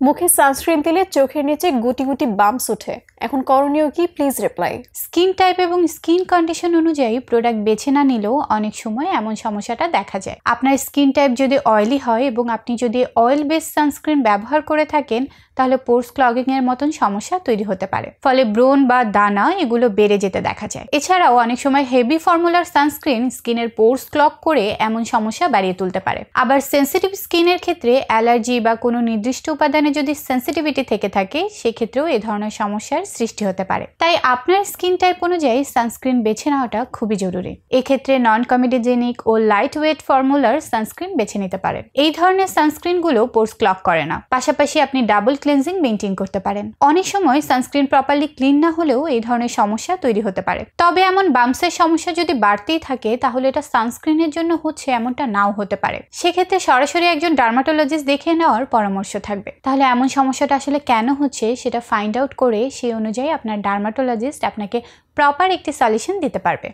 মুখে সানস্ক্রিন দিলে চোখের নিচে গুটি গুটি বাম্পস ওঠে, এখন করণীয় কি? Please reply. স্কিন টাইপ এবং স্কিন কন্ডিশন অনুযায়ী প্রোডাক্ট বেছে না নিলেও অনেক সময় এমন সমস্যাটা দেখা যায়। আপনার স্কিন টাইপ যদি অয়েলি হয় এবং আপনি যদি অয়েল বেস সানস্ক্রিন ব্যবহার করে থাকেন তাহলে পোর্স ক্লগিং এর মতন সমস্যা তৈরি হতে পারে, ফলে ব্রণ বা দানা এগুলো বেড়ে যেতে দেখা যায়। এছাড়াও অনেক সময় হেভি ফর্মুলার সানস্ক্রিন স্কিনের পোর্স ক্লগ করে এমন সমস্যা বাড়িয়ে তুলতে পারে। আবার সেন্সিটিভ স্কিনের ক্ষেত্রে অ্যালার্জি বা কোনো নির্দিষ্ট উপাদানে যদি সেন্সিটিভিটি থেকে থাকে সেক্ষেত্রেও এ ধরনের সমস্যার সৃষ্টি হতে পারে। তাই আপনার স্কিন টাইপ অনুযায়ী সানস্ক্রিন বেছে নেওয়াটা খুবই জরুরি। এক্ষেত্রে নন কমেডোজেনিক ও লাইট ওয়েট ফর্মুলার সানস্ক্রিন বেছে নিতে পারেন। এই ধরনের সানস্ক্রিনগুলো পোর্স ক্লগ করে না। পাশাপাশি আপনি ডাবল ক্লিনজিং মেইনটেইন করতে পারেন। অনেক সময় সানস্ক্রিন প্রপারলি ক্লিন না হলেও এই ধরনের সমস্যা তৈরি হতে পারে। তবে এমন বাম্পসের সমস্যা যদি বাড়তেই থাকে তাহলে এটা সানস্ক্রিনের জন্য হচ্ছে এমনটা নাও হতে পারে। সেক্ষেত্রে সরাসরি একজন ডার্মাটোলজিস্ট দেখে নেওয়ার পরামর্শ থাকবে। তাহলে এমন সমস্যাটা আসলে কেন হচ্ছে সেটা ফাইন্ড আউট করে সেই অনুযায়ী আপনার ডার্মাটোলজিস্ট আপনাকে প্রপার একটি সলিউশন দিতে পারবে।